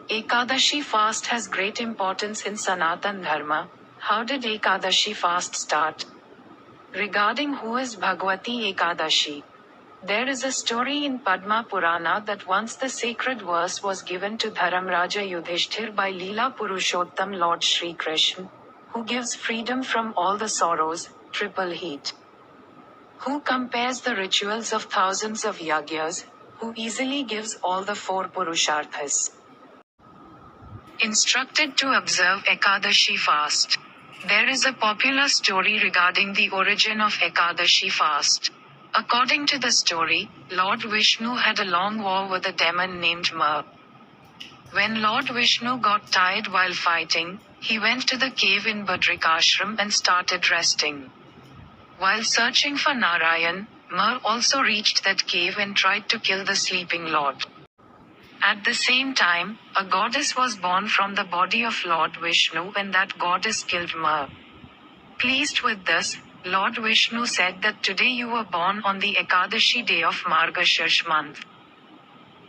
Ekadashi fast has great importance in Sanatan Dharma. How did Ekadashi fast start? Regarding who is Bhagwati Ekadashi, there is a story in Padma Purana that once the sacred verse was given to Dharamraja Yudhishthir by Leela Purushottam Lord Shri Krishna, who gives freedom from all the sorrows, triple heat. Who compares the rituals of thousands of yagyas, who easily gives all the four Purusharthas. Instructed to observe Ekadashi fast. There is a popular story regarding the origin of Ekadashi fast. According to the story, Lord Vishnu had a long war with a demon named Mar. When Lord Vishnu got tired while fighting, he went to the cave in Badrikashram and started resting. While searching for Narayan, Mar also reached that cave and tried to kill the sleeping Lord. At the same time, a goddess was born from the body of Lord Vishnu and that goddess killed Mar. Pleased with this, Lord Vishnu said that today you were born on the Ekadashi day of Margashirsha month.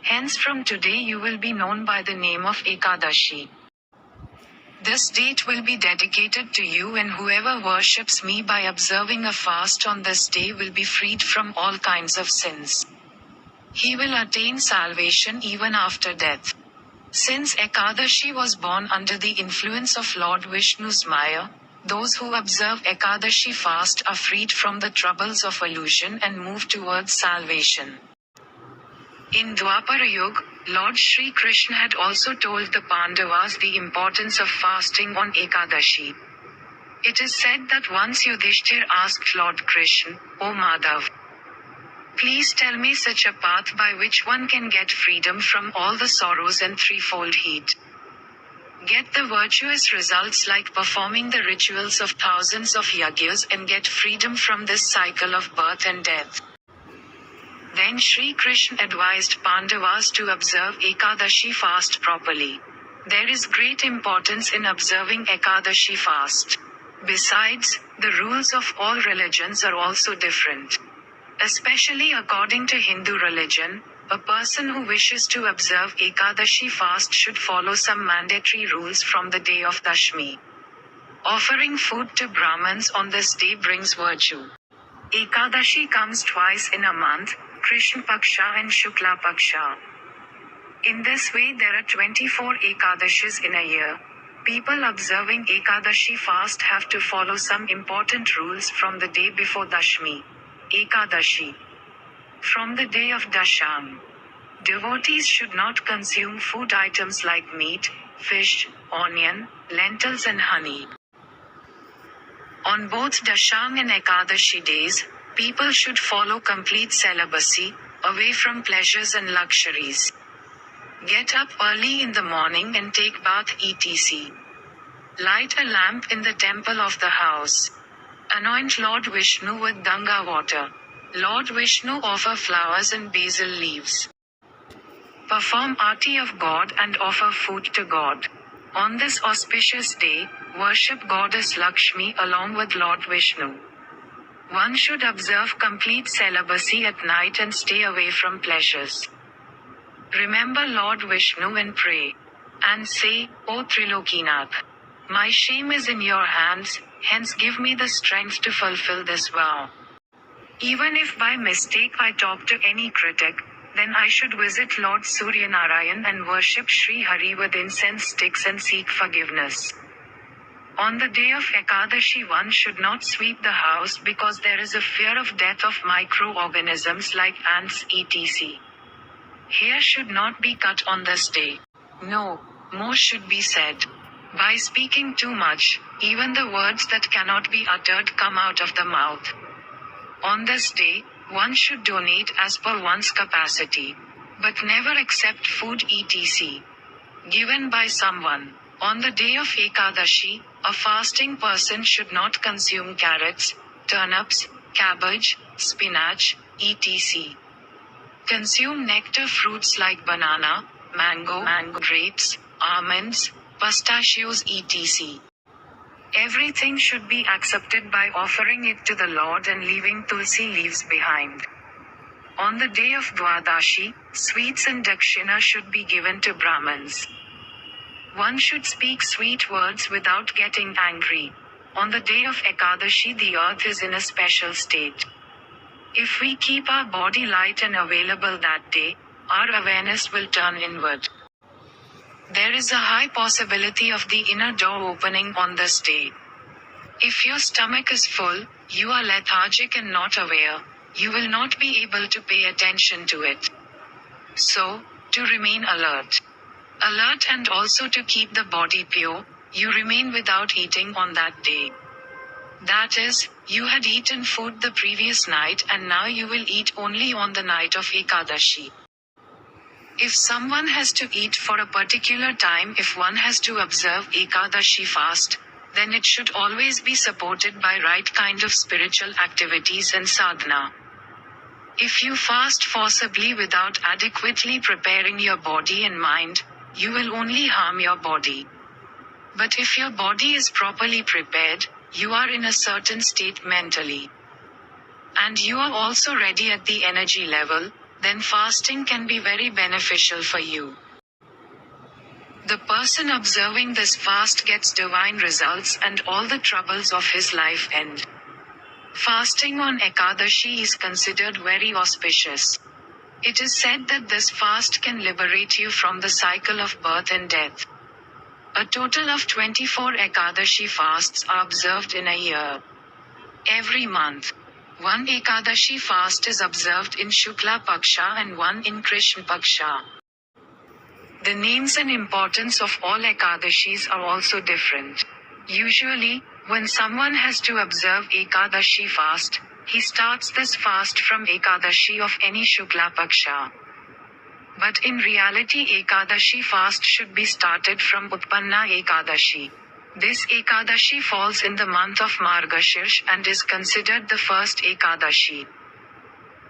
Hence from today you will be known by the name of Ekadashi. This date will be dedicated to you, and whoever worships me by observing a fast on this day will be freed from all kinds of sins. He will attain salvation even after death. Since Ekadashi was born under the influence of Lord Vishnu's Maya, those who observe Ekadashi fast are freed from the troubles of illusion and move towards salvation. In Dwapara Yuga, Lord Shri Krishna had also told the Pandavas the importance of fasting on Ekadashi. It is said that once Yudhishthir asked Lord Krishna, "O Madhav, please tell me such a path by which one can get freedom from all the sorrows and threefold heat. Get the virtuous results like performing the rituals of thousands of yagyas and get freedom from this cycle of birth and death." Then Shri Krishna advised Pandavas to observe Ekadashi fast properly. There is great importance in observing Ekadashi fast. Besides, the rules of all religions are also different. Especially according to Hindu religion, a person who wishes to observe Ekadashi fast should follow some mandatory rules from the day of Dashmi. Offering food to Brahmins on this day brings virtue. Ekadashi comes twice in a month, Krishna Paksha and Shukla Paksha. In this way there are 24 Ekadashis in a year. People observing Ekadashi fast have to follow some important rules from the day before Dashmi, Ekadashi. From the day of Dasham, devotees should not consume food items like meat, fish, onion, lentils and honey. On both Dasham and Ekadashi days, people should follow complete celibacy, away from pleasures and luxuries. Get up early in the morning and take bath etc. Light a lamp in the temple of the house. Anoint Lord Vishnu with Ganga water. Lord Vishnu offer flowers and basil leaves. Perform Aarti of God and offer food to God. On this auspicious day, worship Goddess Lakshmi along with Lord Vishnu. One should observe complete celibacy at night and stay away from pleasures. Remember Lord Vishnu and pray. And say, "O Trilokinath, my shame is in your hands, hence give me the strength to fulfill this vow." Even if by mistake I talk to any critic, then I should visit Lord Suryanarayan and worship Sri Hari with incense sticks and seek forgiveness. On the day of Ekadashi one should not sweep the house because there is a fear of death of microorganisms like ants etc. Hair should not be cut on this day. No, more should be said. By speaking too much, even the words that cannot be uttered come out of the mouth. On this day, one should donate as per one's capacity. But never accept food etc. given by someone. On the day of Ekadashi, a fasting person should not consume carrots, turnips, cabbage, spinach, etc. Consume nectar fruits like banana, mango, grapes, almonds, pistachios etc. Everything should be accepted by offering it to the Lord and leaving tulsi leaves behind. On the day of Dwadashi, sweets and dakshina should be given to Brahmins. One should speak sweet words without getting angry. On the day of Ekadashi, the earth is in a special state. If we keep our body light and available that day, our awareness will turn inward. There is a high possibility of the inner door opening on this day. If your stomach is full, you are lethargic and not aware, you will not be able to pay attention to it. So, to remain alert and also to keep the body pure, you remain without eating on that day. That is, you had eaten food the previous night and now you will eat only on the night of Ekadashi. If someone has to eat for a particular time, if one has to observe Ekadashi fast, then it should always be supported by right kind of spiritual activities and sadhana. If you fast forcibly without adequately preparing your body and mind, you will only harm your body. But if your body is properly prepared, you are in a certain state mentally, and you are also ready at the energy level, then fasting can be very beneficial for you. The person observing this fast gets divine results and all the troubles of his life end. Fasting on Ekadashi is considered very auspicious. It is said that this fast can liberate you from the cycle of birth and death. A total of 24 Ekadashi fasts are observed in a year. Every month, one Ekadashi fast is observed in Shukla Paksha and one in Krishna Paksha. The names and importance of all Ekadashis are also different. Usually, when someone has to observe Ekadashi fast, he starts this fast from Ekadashi of any Shukla Paksha. But in reality, Ekadashi fast should be started from Utpanna Ekadashi. This Ekadashi falls in the month of Margashirsha and is considered the first Ekadashi.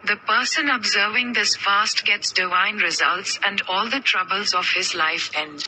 The person observing this fast gets divine results and all the troubles of his life end.